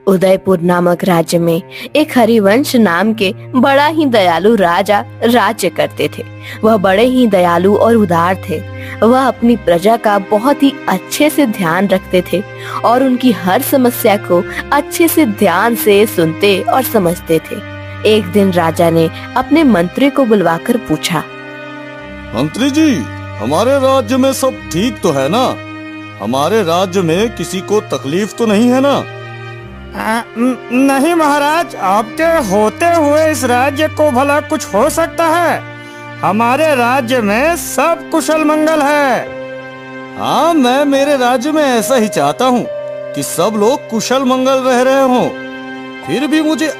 उदयपुर नामक राज्य में एक हरिवंश नाम के बड़ा ही दयालु राजा राज्य करते थे। वह बड़े ही दयालु और उदार थे। वह अपनी प्रजा का बहुत ही अच्छे से ध्यान रखते थे और उनकी हर समस्या को अच्छे से ध्यान से सुनते और समझते थे। एक दिन राजा ने अपने मंत्री को बुलवाकर पूछा, मंत्री जी, हमारे राज्य में सब ठीक तो है ना? हमारे राज्य में किसी को तकलीफ तो नहीं है ना? नहीं महाराज, आपके होते हुए इस राज्य को भला कुछ हो सकता है? हमारे राज्य में सब कुशल मंगल है। हाँ, मैं मेरे राज्य में ऐसा ही चाहता हूँ कि सब लोग कुशल मंगल रह रहे हों। फिर भी मुझे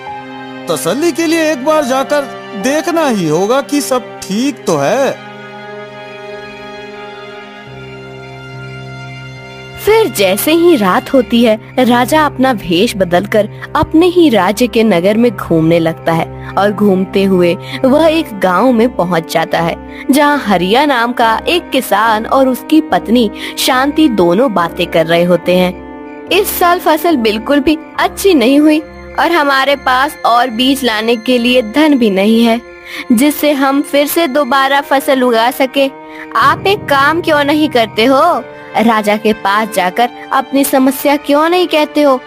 तसल्ली के लिए एक बार जाकर देखना ही होगा कि सब ठीक तो है। फिर जैसे ही रात होती है, राजा अपना वेश बदलकर अपने ही राज्य के नगर में घूमने लगता है और घूमते हुए वह एक गांव में पहुंच जाता है, जहां हरिया नाम का एक किसान और उसकी पत्नी शांति दोनों बातें कर रहे होते हैं। इस साल फसल बिल्कुल भी अच्छी नहीं हुई और हमारे पास और बीज लाने के लिए धन भी नहीं है, जिससे हम फिर से दोबारा फसल उगा सके। आप एक काम क्यों नहीं करते हो? राजा के पास जाकर अपनी समस्या क्यों नहीं कहते हो?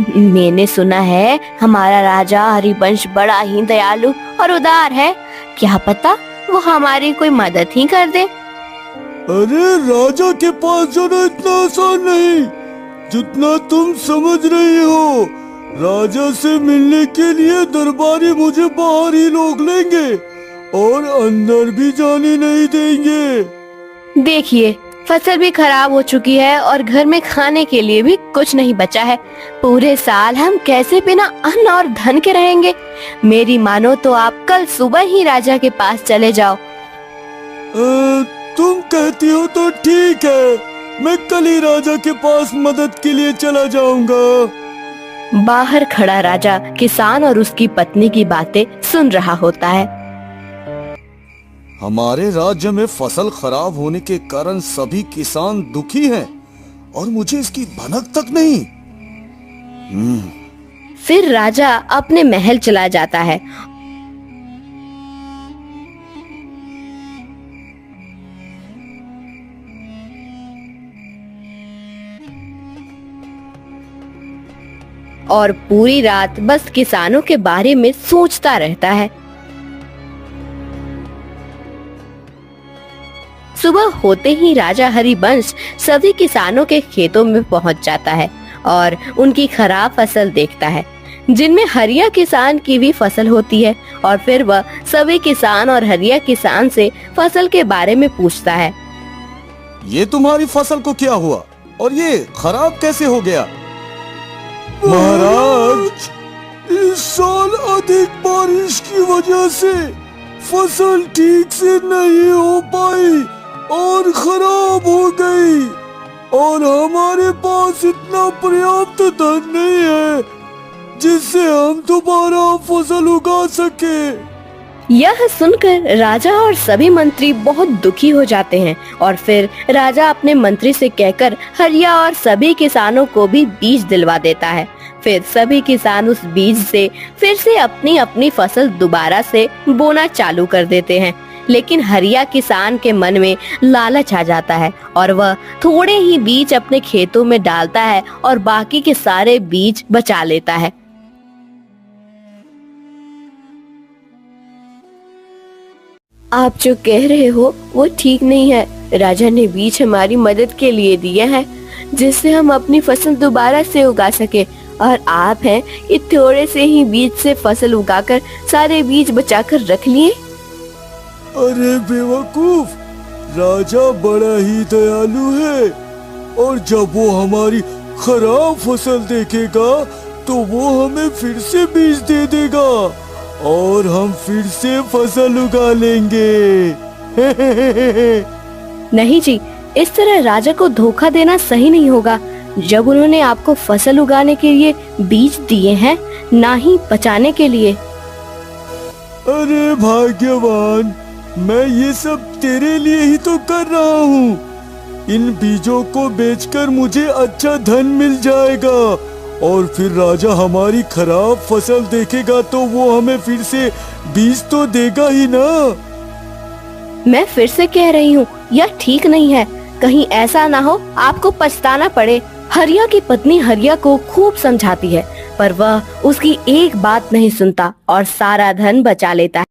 मैंने सुना है हमारा राजा हरिवंश बड़ा ही दयालु और उदार है। क्या पता वो हमारी कोई मदद ही कर दे। अरे, राजा के पास जाना इतना आसान नहीं जितना तुम समझ रही हो। राजा से मिलने के लिए दरबारी मुझे बाहर ही रोक लेंगे और अंदर भी जाने नहीं देंगे। देखिए, फसल भी खराब हो चुकी है और घर में खाने के लिए भी कुछ नहीं बचा है। पूरे साल हम कैसे बिना अन्न और धन के रहेंगे? मेरी मानो तो आप कल सुबह ही राजा के पास चले जाओ। तुम कहती हो तो ठीक है, मैं कल ही राजा के पास मदद के लिए चला जाऊंगा। बाहर खड़ा राजा किसान और उसकी पत्नी की बातें सुन रहा होता है। हमारे राज्य में फसल खराब होने के कारण सभी किसान दुखी हैं और मुझे इसकी भनक तक नहीं। फिर राजा अपने महल चला जाता है और पूरी रात बस किसानों के बारे में सोचता रहता है। सुबह होते ही राजा हरिवंश सभी किसानों के खेतों में पहुंच जाता है और उनकी खराब फसल देखता है, जिनमें हरिया किसान की भी फसल होती है। और फिर वह सभी किसान और हरिया किसान से फसल के बारे में पूछता है। ये तुम्हारी फसल को क्या हुआ और ये खराब कैसे हो गया? महाराज, इस साल अधिक बारिश की वजह से फसल ठीक से नहीं हो पाई और खराब हो गई और हमारे पास इतना पर्याप्त धन नहीं है जिससे हम दोबारा फसल उगा सके। यह सुनकर राजा और सभी मंत्री बहुत दुखी हो जाते हैं और फिर राजा अपने मंत्री से कहकर हरिया और सभी किसानों को भी बीज दिलवा देता है। फिर सभी किसान उस बीज से फिर से अपनी अपनी फसल दोबारा से बोना चालू कर देते हैं। लेकिन हरिया किसान के मन में लालच आ जाता है और वह थोड़े ही बीज अपने खेतों में डालता है और बाकी के सारे बीज बचा लेता है। आप जो कह रहे हो वो ठीक नहीं है। राजा ने बीज हमारी मदद के लिए दिए हैं जिससे हम अपनी फसल दोबारा से उगा सके, और आप हैं कि थोड़े से ही बीज से फसल उगाकर सारे बीज बचाकर रख लिए। अरे बेवकूफ, राजा बड़ा ही दयालु है और जब वो हमारी खराब फसल देखेगा तो वो हमें फिर से बीज दे देगा और हम फिर से फसल उगा लेंगे। नहीं जी, इस तरह राजा को धोखा देना सही नहीं होगा। जब उन्होंने आपको फसल उगाने के लिए बीज दिए हैं, ना ही बचाने के लिए। अरे भाग्यवान, मैं ये सब तेरे लिए ही तो कर रहा हूँ। इन बीजों को बेचकर मुझे अच्छा धन मिल जाएगा और फिर राजा हमारी खराब फसल देखेगा तो वो हमें फिर से बीज तो देगा ही ना। मैं फिर से कह रही हूँ यह ठीक नहीं है, कहीं ऐसा ना हो आपको पछताना पड़े। हरिया की पत्नी हरिया को खूब समझाती है पर वह उसकी एक बात नहीं सुनता और सारा धन बचा लेता है।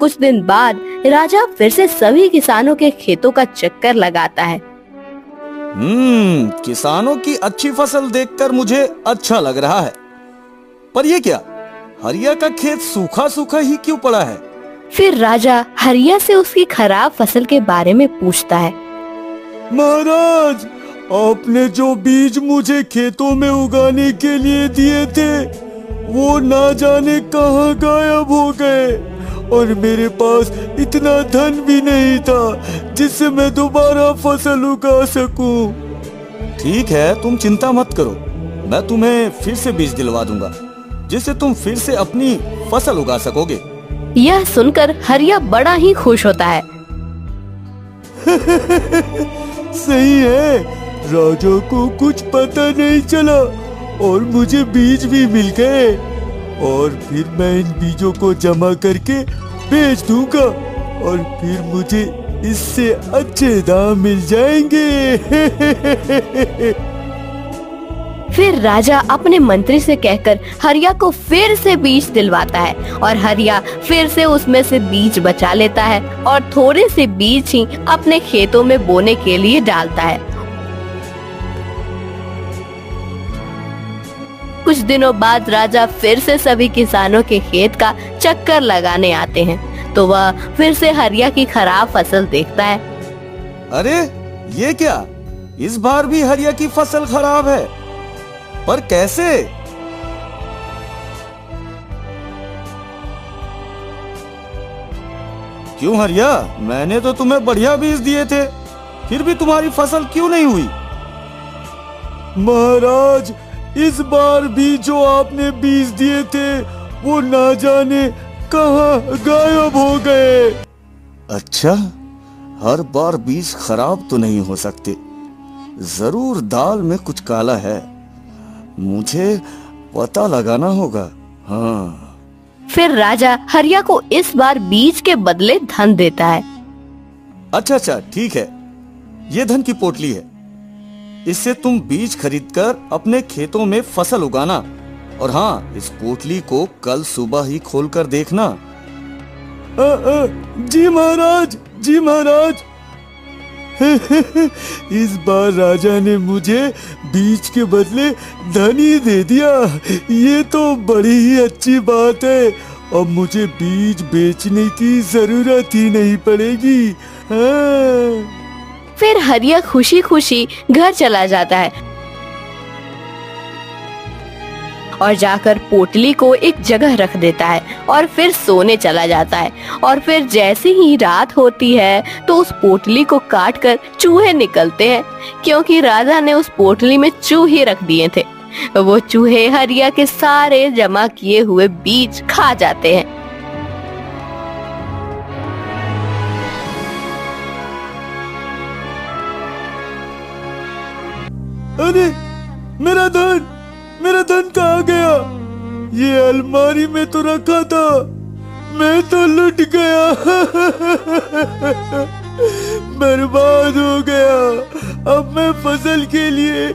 कुछ दिन बाद राजा फिर से सभी किसानों के खेतों का चक्कर लगाता है। किसानों की अच्छी फसल देखकर मुझे अच्छा लग रहा है, पर ये क्या, हरिया का खेत सूखा सूखा ही क्यों पड़ा है? फिर राजा हरिया से उसकी खराब फसल के बारे में पूछता है। महाराज, आपने जो बीज मुझे खेतों में उगाने के लिए दिए थे वो ना जाने कहाँ गायब हो गए और मेरे पास इतना धन भी नहीं था जिससे मैं दोबारा फसल उगा सकूं। ठीक है, तुम चिंता मत करो, मैं तुम्हें फिर से बीज दिलवा दूंगा जिससे तुम फिर से अपनी फसल उगा सकोगे। यह सुनकर हरिया बड़ा ही खुश होता है। सही है, राजा को कुछ पता नहीं चला और मुझे बीज भी मिल गए और फिर मैं इन बीजों को जमा करके बेच दूंगा और फिर मुझे इससे अच्छे दाम मिल जाएंगे। फिर राजा अपने मंत्री से कहकर हरिया को फिर से बीज दिलवाता है और हरिया फिर से उसमें से बीज बचा लेता है और थोड़े से बीज ही अपने खेतों में बोने के लिए डालता है। कुछ दिनों बाद राजा फिर से सभी किसानों के खेत का चक्कर लगाने आते हैं तो वह फिर से हरिया की खराब फसल देखता है। अरे ये क्या, इस बार भी हरिया की फसल खराब है, पर कैसे? क्यों हरिया, मैंने तो तुम्हें बढ़िया बीज दिए थे, फिर भी तुम्हारी फसल क्यों नहीं हुई? महाराज, इस बार भी जो आपने बीज दिए थे वो ना जाने कहाँ गायब हो गए। अच्छा, हर बार बीज खराब तो नहीं हो सकते, जरूर दाल में कुछ काला है, मुझे पता लगाना होगा। हाँ। फिर राजा हरिया को इस बार बीज के बदले धन देता है। अच्छा, ठीक है, ये धन की पोटली है, इससे तुम बीज खरीदकर अपने खेतों में फसल उगाना और हाँ, इस पोटली को कल सुबह ही खोलकर देखना। जी महाराज, जी महाराज। इस बार राजा ने मुझे बीज के बदले धन ही दे दिया, ये तो बड़ी ही अच्छी बात है। अब मुझे बीज बेचने की जरूरत ही नहीं पड़ेगी। हाँ। फिर हरिया खुशी खुशी घर चला जाता है और जाकर पोटली को एक जगह रख देता है और फिर सोने चला जाता है। और फिर जैसे ही रात होती है तो उस पोटली को काटकर चूहे निकलते हैं, क्योंकि राजा ने उस पोटली में चूहे रख दिए थे। वो चूहे हरिया के सारे जमा किए हुए बीज खा जाते हैं। अरे मेरा धन, मेरा धन कहाँ गया? ये अलमारी में तो रखा था, मैं तो लुट गया। बर्बाद हो गया। अब मैं फसल के लिए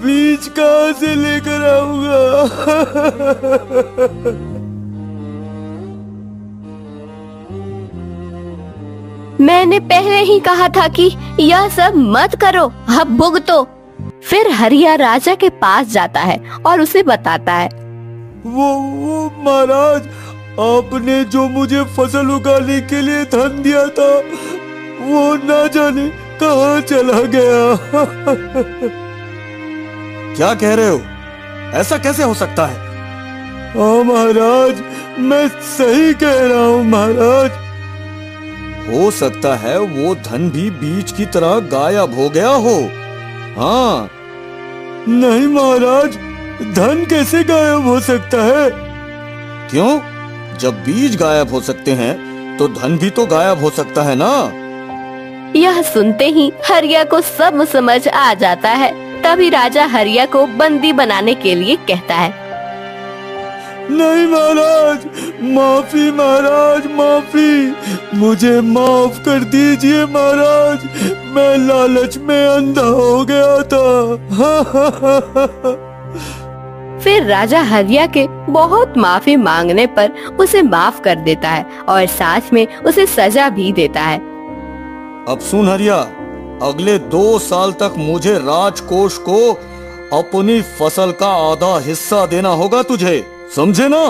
बीज कहाँ से लेकर आऊंगा? मैंने पहले ही कहा था कि यह सब मत करो, अब भुगतो। फिर हरिया राजा के पास जाता है और उसे बताता है। वो महाराज, आपने जो मुझे फसल उगाने के लिए धन दिया था वो ना जाने कहाँ चला गया। क्या कह रहे हो? ऐसा कैसे हो सकता है? हाँ महाराज, मैं सही कह रहा हूँ महाराज। हो सकता है वो धन भी बीज की तरह गायब हो गया हो। हाँ। नहीं महाराज, धन कैसे गायब हो सकता है? क्यों? जब बीज गायब हो सकते हैं तो धन भी तो गायब हो सकता है ना। यह सुनते ही हरिया को सब समझ आ जाता है। तभी राजा हरिया को बंदी बनाने के लिए कहता है। नहीं महाराज, माफी महाराज, माफी, मुझे माफ कर दीजिए महाराज, मैं लालच में अंधा हो गया था। फिर राजा हरिया के बहुत माफी मांगने पर उसे माफ कर देता है और साथ में उसे सजा भी देता है। अब सुन हरिया, अगले 2 साल तक मुझे राजकोष को अपनी फसल का आधा हिस्सा देना होगा तुझे, समझे ना?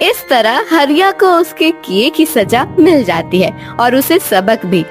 इस तरह हरिया को उसके किए की सजा मिल जाती है और उसे सबक भी।